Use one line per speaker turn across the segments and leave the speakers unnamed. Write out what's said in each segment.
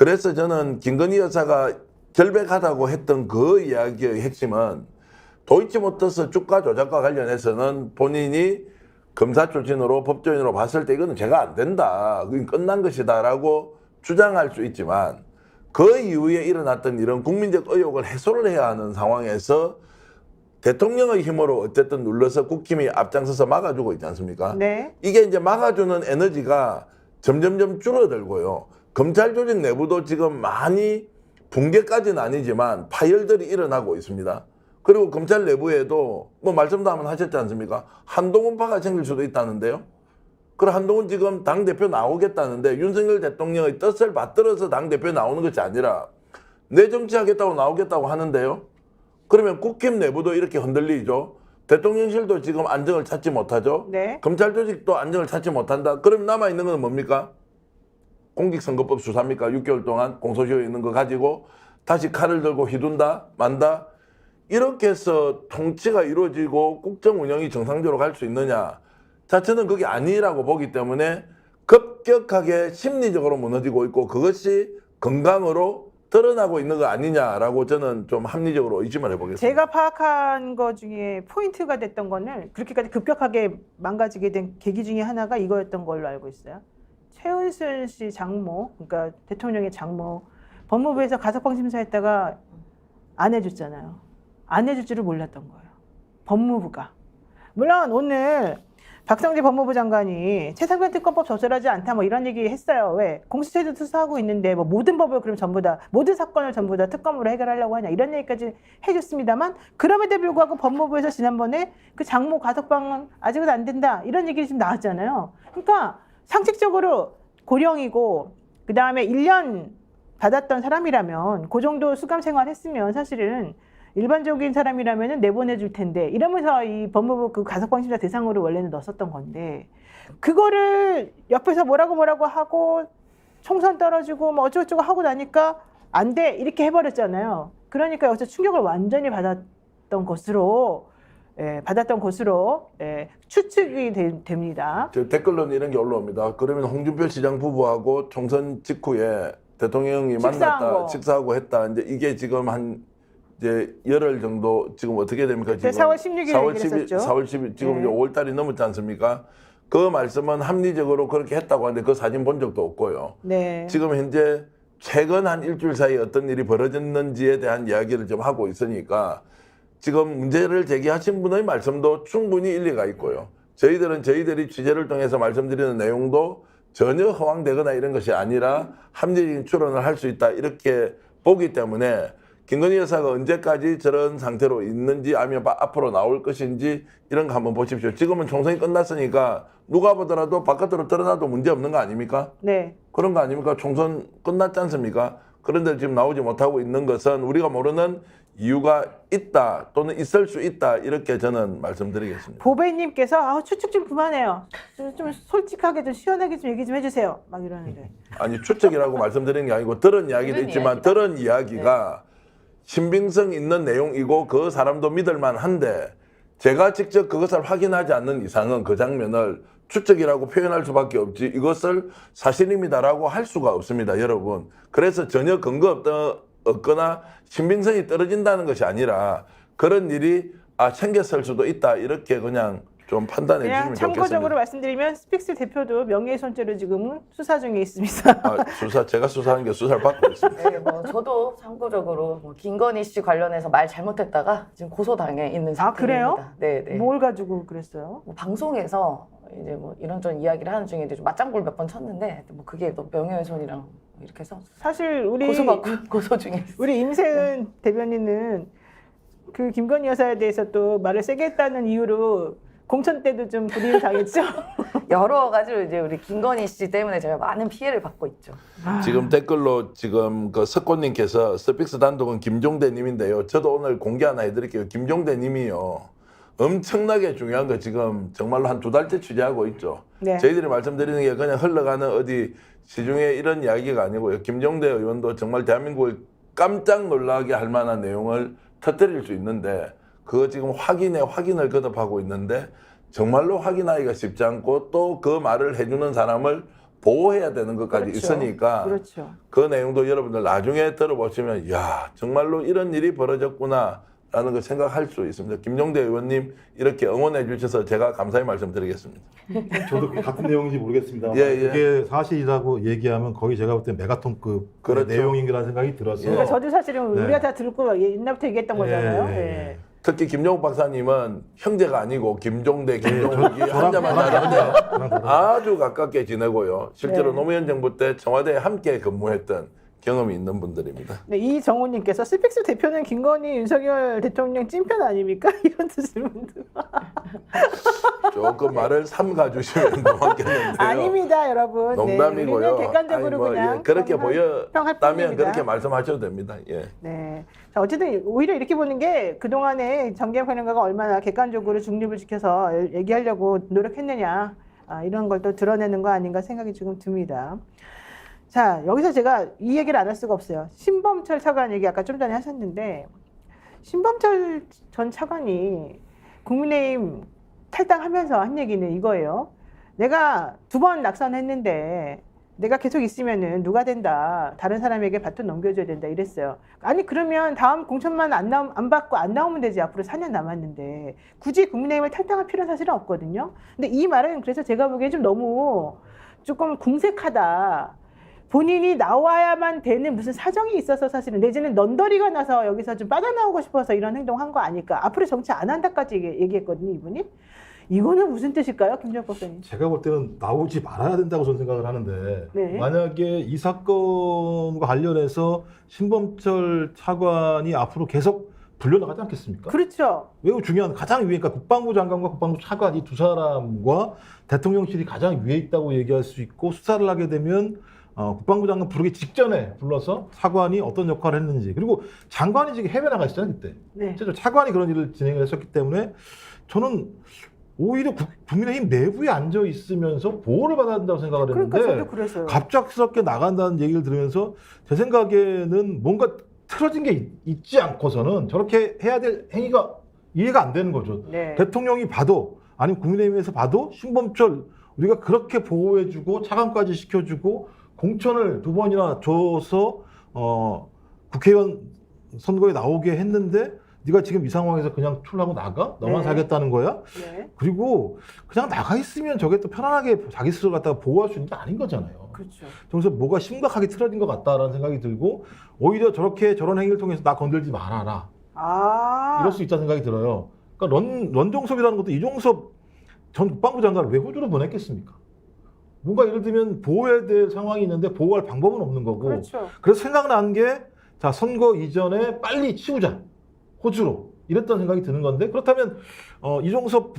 그래서 저는 김건희 여사가 결백하다고 했던 그 이야기의 핵심은 도이치모터스 주가 조작과 관련해서는 본인이 검사 출신으로 법조인으로 봤을 때 이거는 제가 안 된다. 그건 끝난 것이다라고 주장할 수 있지만 그 이후에 일어났던 이런 국민적 의혹을 해소를 해야 하는 상황에서 대통령의 힘으로 어쨌든 눌러서 국힘이 앞장서서 막아주고 있지 않습니까?
네.
이게 이제 막아주는 에너지가 점점점 줄어들고요. 검찰 조직 내부도 지금 많이 붕괴까지는 아니지만 파열들이 일어나고 있습니다. 그리고 검찰 내부에도 뭐 말씀도 한번 하셨지 않습니까? 한동훈파가 생길 수도 있다는데요. 그리고 한동훈 지금 당대표 나오겠다는데 윤석열 대통령의 뜻을 받들어서 당대표 나오는 것이 아니라 내 정치하겠다고 나오겠다고 하는데요. 그러면 국힘 내부도 이렇게 흔들리죠. 대통령실도 지금 안정을 찾지 못하죠.
네.
검찰 조직도 안정을 찾지 못한다. 그럼 남아있는 건 뭡니까? 공직선거법 수사입니까? 6개월 동안 공소시효 있는 거 가지고 다시 칼을 들고 휘둔다? 만다? 이렇게 해서 통치가 이루어지고 국정 운영이 정상적으로 갈 수 있느냐? 자체는 그게 아니라고 보기 때문에 급격하게 심리적으로 무너지고 있고 그것이 건강으로 드러나고 있는 거 아니냐라고 저는 좀 합리적으로 의심을 해보겠습니다.
제가 파악한 것 중에 포인트가 됐던 거는 그렇게까지 급격하게 망가지게 된 계기 중에 하나가 이거였던 걸로 알고 있어요. 최은순 씨 장모, 그러니까 대통령의 장모, 법무부에서 가석방 심사했다가 안 해줬잖아요. 안 해줄 줄을 몰랐던 거예요. 법무부가. 물론 오늘 박성재 법무부 장관이 최상병 특검법 적절하지 않다 뭐 이런 얘기 했어요. 왜? 공수처도 수사하고 있는데 뭐 모든 법을 그럼 전부 다 모든 사건을 전부 다 특검으로 해결하려고 하냐 이런 얘기까지 해줬습니다만 그럼에도 불구하고 법무부에서 지난번에 그 장모 가석방은 아직은 안 된다 이런 얘기 좀 나왔잖아요. 그러니까 상식적으로 고령이고 그 다음에 1년 받았던 사람이라면 그 정도 수감 생활했으면 사실은 일반적인 사람이라면 내보내줄 텐데 이러면서 이 법무부 그 가석방 심사 대상으로 원래는 넣었었던 건데 그거를 옆에서 뭐라고 하고 총선 떨어지고 뭐 어쩌고저쩌고 하고 나니까 안 돼 이렇게 해버렸잖아요. 그러니까 여기서 충격을 완전히 받았던 것으로 추측이 됩니다.
저 댓글로는 이런 게 올라옵니다. 그러면 홍준표 시장 부부하고 총선 직후에 대통령이 만났다, 식사하고 했다. 이제 이게 지금 한 이제 열흘 정도 지금 어떻게 됩니까? 지금
4월 16일에 얘기했었죠.
4월 10일 지금
네.
이제 5월 달이 넘었지 않습니까? 그 말씀은 합리적으로 그렇게 했다고 하는데 그 사진 본 적도 없고요.
네.
지금 현재 최근 한 일주일 사이에 어떤 일이 벌어졌는지에 대한 이야기를 좀 하고 있으니까 지금 문제를 제기하신 분의 말씀도 충분히 일리가 있고요. 저희들이 취재를 통해서 말씀드리는 내용도 전혀 허황되거나 이런 것이 아니라 합리적인 추론을 할 수 있다 이렇게 보기 때문에 김건희 여사가 언제까지 저런 상태로 있는지 아니면 앞으로 나올 것인지 이런 거 한번 보십시오. 지금은 총선이 끝났으니까 누가 보더라도 바깥으로 드러나도 문제없는 거 아닙니까?
네.
그런 거 아닙니까? 총선 끝났지 않습니까? 그런데 지금 나오지 못하고 있는 것은 우리가 모르는 이유가 있다 또는 있을 수 있다 이렇게 저는 말씀드리겠습니다.
보배님께서 추측 좀 그만해요. 좀 솔직하게 좀 시원하게 좀 얘기 좀 해주세요. 막 이러는데.
아니 추측이라고 말씀드리는 게 아니고 들은 이야기도 있지만 들은 이야기가 신빙성 있는 내용이고 그 사람도 믿을만 한데 제가 직접 그것을 확인하지 않는 이상은 그 장면을 추측이라고 표현할 수밖에 없지 이것을 사실입니다라고 할 수가 없습니다. 여러분. 그래서 전혀 근거 없거나 신빙성이 떨어진다는 것이 아니라 그런 일이 생겼을 수도 있다 이렇게 그냥 좀 판단해 주시면 좋겠습니다.
참고적으로 말씀드리면 스픽스 대표도 명예훼손죄로 지금은 수사 중에 있습니다.
제가 수사하는 게 수사를 받고 있습니다.
네, 뭐 저도 참고적으로 뭐 김건희 씨 관련해서 말 잘못했다가 지금 고소당해 있는 상태입니다.
그래요?
네, 네.
뭘 가지고 그랬어요?
뭐 방송에서 이제 뭐 이런저런 이야기를 하는 중에 좀 맞장구를 몇 번 쳤는데 뭐 그게 또 명예훼손이랑 이렇게 해서
사실 우리
고소받고 고소 중에 있어요.
우리 임세은 대변인은 그 김건희 여사에 대해서 또 말을 세게 했다는 이유로 공천 때도 좀 불이익을 당했죠.
여러 가지로 이제 우리 김건희 씨 때문에 제가 많은 피해를 받고 있죠.
지금 댓글로 지금 그 석곤님께서 스픽스 단독은 김종대님인데요. 저도 오늘 공개 하나 해드릴게요. 김종대님이요. 엄청나게 중요한 거 지금 정말로 한 2달째 취재하고 있죠.
네.
저희들이 말씀드리는 게 그냥 흘러가는 어디 시중에 이런 이야기가 아니고요. 김종대 의원도 정말 대한민국을 깜짝 놀라게 할 만한 내용을 터뜨릴 수 있는데 그거 지금 확인을 거듭하고 있는데 정말로 확인하기가 쉽지 않고 또 그 말을 해주는 사람을 보호해야 되는 것까지
그렇죠.
있으니까
그렇죠.
그 내용도 여러분들 나중에 들어보시면 야 정말로 이런 일이 벌어졌구나라는 걸 생각할 수 있습니다. 김종대 의원님 이렇게 응원해 주셔서 제가 감사의 말씀드리겠습니다.
저도 같은 내용인지 모르겠습니다.
예, 예.
그게 사실이라고 얘기하면 거의 제가 볼 때 메가톤급
그렇죠.
내용인이라는 생각이 들어서
그러니까 저도 사실은
네.
우리가 다 듣고 옛날부터 얘기했던 거잖아요.
예, 예,
예.
예.
특히 김종욱 박사님은 형제가 아니고 김종대, 김종욱이
저랑
한자만 다른데
저랑 다르죠.
아주 가깝게 지내고요. 실제로
네.
노무현 정부 때 청와대에 함께 근무했던 경험이 있는 분들입니다.
네, 이정우님께서 스픽스 대표는 김건희 윤석열 대통령 찐편 아닙니까? 이런 질문도.
조금 말을 삼가 주시면 고맙겠는데요.
아닙니다, 여러분.
농담이고요.
네, 우리는 객관적으로
아니, 뭐,
그냥
예, 그렇게
평할
보였다면
뿐입니다.
그렇게 말씀하셔도 됩니다. 예.
네. 자, 어쨌든 오히려 이렇게 보는 게 그동안에 정계현 평론가가 얼마나 객관적으로 중립을 지켜서 얘기하려고 노력했느냐, 이런 걸 또 드러내는 거 아닌가 생각이 지금 듭니다. 자, 여기서 제가 이 얘기를 안 할 수가 없어요. 신범철 차관 얘기 아까 좀 전에 하셨는데, 신범철 전 차관이 국민의힘 탈당하면서 한 얘기는 이거예요. 내가 2번 낙선했는데 내가 계속 있으면은 누가 된다. 다른 사람에게 바톤 넘겨줘야 된다. 이랬어요. 아니 그러면 다음 공천만 안 받고 안 나오면 되지. 앞으로 4년 남았는데 굳이 국민의힘을 탈당할 필요는 사실은 없거든요. 근데 이 말은 그래서 제가 보기에 좀 너무 조금 궁색하다. 본인이 나와야만 되는 무슨 사정이 있어서 사실은 내지는 넌더리가 나서 여기서 좀 빠져나오고 싶어서 이런 행동한 거 아닐까. 앞으로 정치 안 한다까지 얘기했거든요. 이분이. 이거는 무슨 뜻일까요? 김정욱 박사님.
제가 볼 때는 나오지 말아야 된다고 저는 생각을 하는데
네.
만약에 이 사건과 관련해서 신범철 차관이 앞으로 계속 불려나가지 않겠습니까?
그렇죠.
매우 중요한 가장 위에 그러니까 국방부 장관과 국방부 차관 이 두 사람과 대통령실이 가장 위에 있다고 얘기할 수 있고 수사를 하게 되면 국방부 장관 부르기 직전에 불러서 차관이 어떤 역할을 했는지 그리고 장관이 지금 해외 나가 있잖아요 그때
네.
실제로 차관이 그런 일을 진행을 했었기 때문에 저는 오히려 국민의힘 내부에 앉아 있으면서 보호를 받아야 된다고 생각을 했는데
그러니까 저도 그랬어요.
갑작스럽게 나간다는 얘기를 들으면서 제 생각에는 뭔가 틀어진 게 있지 않고서는 저렇게 해야 될 행위가 이해가 안 되는 거죠.
네.
대통령이 봐도 아니면 국민의힘에서 봐도 신범철 우리가 그렇게 보호해주고 차관까지 시켜주고 공천을 2번이나 줘서 국회의원 선거에 나오게 했는데 네가 지금 이 상황에서 그냥 출하고 나가? 너만
네.
살겠다는 거야?
네.
그리고 그냥 나가 있으면 저게 또 편안하게 자기 스스로 갖다가 보호할 수 있는 게 아닌 거잖아요.
그렇죠.
그래서 뭐가 심각하게 틀어진 것 같다라는 생각이 들고 오히려 저런 행위를 통해서 나 건들지 말아라. 이럴 수 있다는 생각이 들어요. 그러니까 런종섭이라는 것도 이종섭 전 국방부 장관을 왜 호주로 보냈겠습니까? 뭔가 예를 들면 보호해야 될 상황이 있는데 보호할 방법은 없는 거고
그렇죠.
그래서 생각난 게 자 선거 이전에 빨리 치우자 호주로 이랬던 생각이 드는 건데 그렇다면 이종섭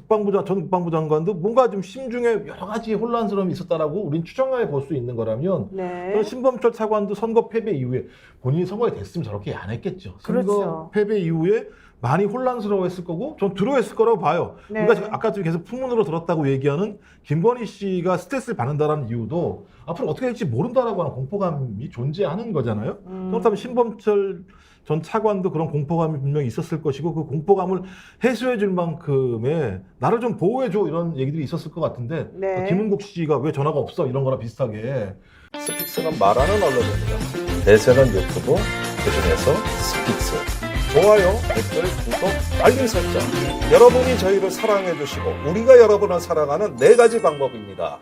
전 국방부 장관도 뭔가 좀 심중에 여러 가지 혼란스러움이 있었다라고 우린 추정해 볼 수 있는 거라면
네.
그럼 신범철 차관도 선거 패배 이후에 본인이 선거에 됐으면 저렇게 안 했겠죠. 선거
그렇죠.
패배 이후에 많이 혼란스러워했을 거고 전 두려워했을 거라고 봐요.
네.
우리가 지금 아까 좀 계속 풍문으로 들었다고 얘기하는 김건희 씨가 스트레스를 받는다는 이유도 앞으로 어떻게 될지 모른다라고 하는 공포감이 존재하는 거잖아요. 그렇다면 신범철 전 차관도 그런 공포감이 분명히 있었을 것이고 그 공포감을 해소해 줄 만큼의 나를 좀 보호해 줘 이런 얘기들이 있었을 것 같은데
네.
김은국 씨가 왜 전화가 없어 이런 거랑 비슷하게
스픽스는 말하는 언론입니다. 대세는 유튜브, 그중에서 스픽스. 좋아요, 댓글, 구독, 알림 설정. 여러분이 저희를 사랑해 주시고 우리가 여러분을 사랑하는 4가지 방법입니다.